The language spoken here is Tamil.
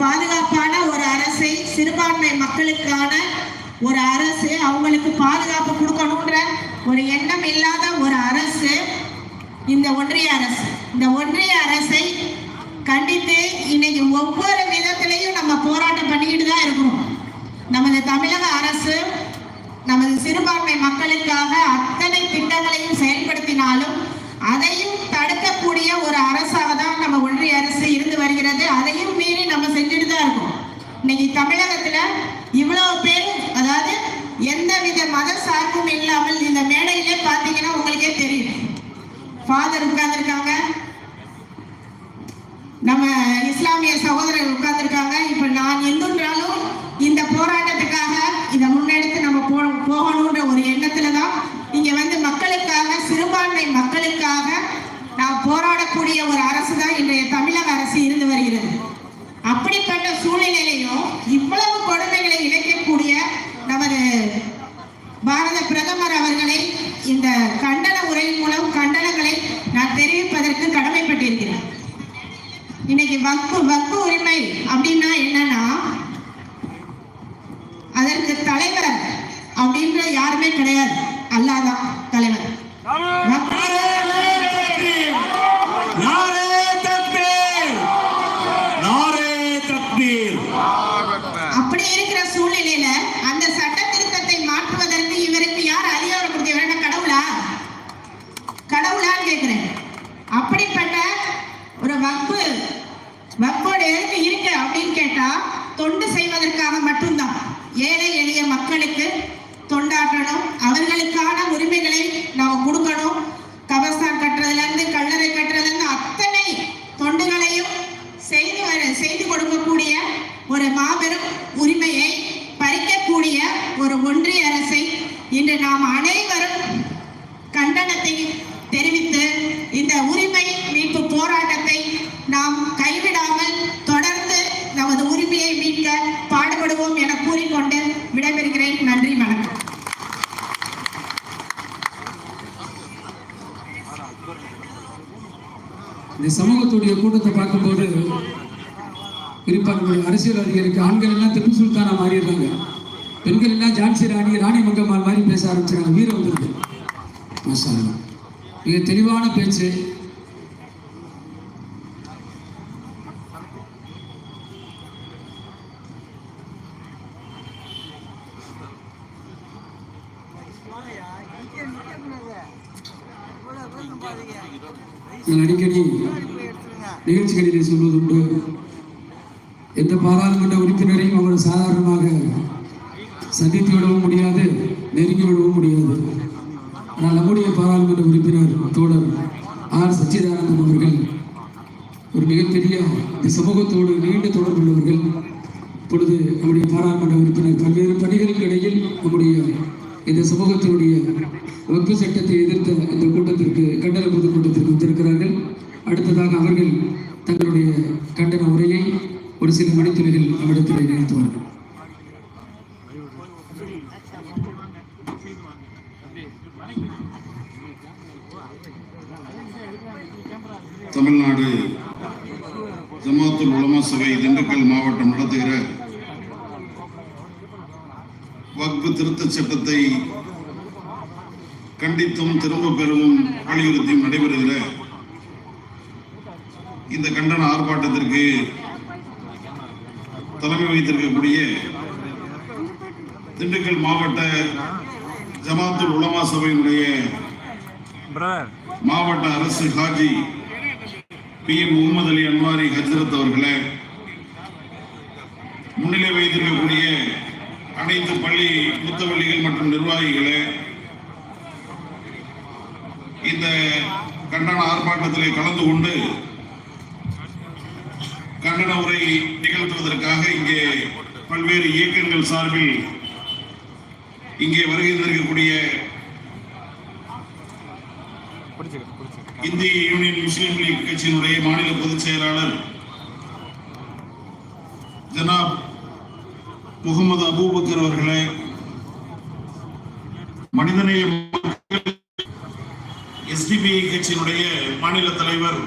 பாதுகாப்பான ஒரு அரசை, சிறுபான்மை மக்களுக்கான ஒரு அரசு, அவங்களுக்கு பாதுகாப்பு கொடுக்கணுன்ற ஒரு எண்ணம் இல்லாத ஒரு அரசு இந்த ஒன்றிய அரசு. இந்த ஒன்றிய அரசை கண்டித்து இன்னைக்கு ஒவ்வொரு விதத்திலையும் நம்ம போராட்டம் பண்ணிக்கிட்டு தான் இருக்கிறோம். நமது தமிழக அரசு நமது சிறுபான்மை மக்களுக்காக அத்தனை திட்டங்களையும் செயல்படுத்தினாலும் அதையும் தடுக்கக்கூடிய ஒரு அரசாக தான் நம்ம ஒன்றிய அரசு இருந்து வருகிறது. அதையும் மீறி நம்ம செஞ்சுட்டு தான் இருக்கோம். இன்னைக்கு தமிழகத்துல இவ்வளவு பேர், அதாவது எந்தவித மத சார்பும் இல்லாமல் இந்த மேடையிலே பார்த்தீங்கன்னா உங்களுக்கே தெரியும், ஃபாதர் உட்கார்ந்துருக்காங்க, நம்ம இஸ்லாமிய சகோதரர் உட்கார்ந்துருக்காங்க. இப்ப நான் எந்துன்றாலும் இந்த போராட்டத்துக்காக இதை முன்னெடுத்து நம்ம போகணுன்ற ஒரு எண்ணத்துல தான் இங்க வந்து மக்களுக்காக, சிறுபான்மை மக்களுக்காக நான் போராடக்கூடிய ஒரு அரசு தான் இன்றைய தமிழக அரசு இருந்து வருகிறது. அப்படிப்பட்ட சூழ்நிலையிலையும் இவ்வளவு கொடுமைகளை இழைக்கக்கூடிய நமது பாரத பிரதமர் அவர்களை இந்த கண்டன உரை மூலம் கண்டனங்களை நான் தெரிவிப்பதற்கு கடமைப்பட்டிருக்கிறேன். இன்னைக்கு வக்ஃபு உரிமை அப்படின்னா என்னன்னா, அதற்கு தலைவர் அப்படின்ற யாருமே கிடையாது, அல்லாஹ் தான் தலைவர். அப்படி இருக்கிற சூழ்நிலையில அந்த சட்ட திருத்தத்தை மாற்றுவதற்கு இவருக்கு யார் அதிகாரம் கொடுத்தவர? கடவுளான்னு கேட்கிறேன். அப்படிப்பட்ட ஒரு வக்ஃபோட எதுக்கு இருக்கு அப்படின்னு கேட்டா, தொண்டு செய்வதற்காக மட்டும்தான். ஏழை எளிய மக்களுக்கு தொண்டாற்றணும், அவர்களுக்கான உரிமைகளை நாம் கொடுக்கணும். கபர்ஸ்தான் கட்டுறதுல இருந்து, கல்லறை கட்டுறதுல இருந்து அத்தனை தொண்டுகளையும் செய்து கொடுக்கக்கூடிய ஒரு மாபெரும் உரிமையை பறிக்கக்கூடிய ஒரு ஒன்றிய அரசை இன்று நாம் அனைவரும் கண்டனத்தை தெரிவித்து இந்த உரிமை மீட்பு போராட்டத்தை நாம் கைவிடாமல் தொடர்ந்து நமது உரிமையை மீட்க பாடுபடுவோம் என கூறிக்கொண்டு விடைபெறுகிறேன். நன்றி, வணக்கம். இந்த சமூகத்துடைய கூட்டத்தை பார்க்கும்போது குறிப்பாக அரசியல்வாதிகளுக்கு ஆண்கள் எல்லாம் திப்பு சுல்தானா மாறிடுறாங்க, பெண்கள் எல்லாம் ஜான்சி ராணி மங்கம்மாள் மாதிரி பேச ஆரம்பிச்சாங்க. வீரம் வந்துருக்கு. மிக தெளிவான பேச்சு. அடிக்கடி நிகழ்ச்சிகளிலே சொல்வதுண்டு, எந்த பாராளுமன்ற உறுப்பினரையும் அவர் சாதாரணமாக சந்தித்து விடவும் முடியாது, நெருங்கி விடவும் முடியாது. ஆனால் நம்முடைய பாராளுமன்ற உறுப்பினர் தோழர் ஆர் சச்சிதானந்தம் அவர்கள் ஒரு மிகப்பெரிய இந்த சமூகத்தோடு நீண்ட தொடர்பு உள்ளவர்கள். இப்பொழுது நம்முடைய பாராளுமன்ற உறுப்பினர் பல்வேறு பணிகளுக்கு இடையில் நம்முடைய இந்த சமூகத்தினுடைய வக்ஃபு சட்டத்தை எதிர்த்த இந்த கூட்டத்திற்கு, கண்டன பொதுக்கூட்டத்திற்கு வந்திருக்கிறார்கள். அடுத்ததாக அவர்கள் தங்களுடைய கண்டன உரையை ஒரு சில மணித்துறைகள் அவரிடத்தில் நிகழ்த்துவார்கள். தமிழ்நாடு ஜமாத்துல் உலமா சபை திண்டுக்கல் மாவட்டம் நடத்துகிற வக்ஃபு திருத்த சட்டத்தை கண்டித்தும் திரும்ப பெறவும் வலியுறுத்தியும் நடைபெறுகிற இந்த கண்டன ஆர்ப்பாட்டத்திற்கு தலைமை வைத்திருக்கக்கூடிய திண்டுக்கல் மாவட்ட ஜமாத்துல் உலமா சபையினுடைய மாவட்ட அரசு ஹாஜி PM முகமது அலி அன்வாரி ஹஜ்ரத் அவர்களை, முன்னிலை வைத்திருக்கக்கூடிய அனைத்து பள்ளி முத்தவள்ளிகள் மற்றும் நிர்வாகிகளை, இந்த கண்டன ஆர்ப்பாட்டத்தில் கலந்து கொண்டு கண்டன உரை நிகழ்த்துவதற்காக இங்கே பல்வேறு இயக்கங்கள் சார்பில் இங்கே வருகை தந்திருக்கக்கூடிய இந்திய யூனியன் முஸ்லீம் லீக் கட்சியினுடைய மாநில பொதுச் செயலாளர் ஜனாப் முகமது அபூபக்கர் அவர்களே, மனிதநேய SDPI கட்சியினுடைய மாநில தலைவர்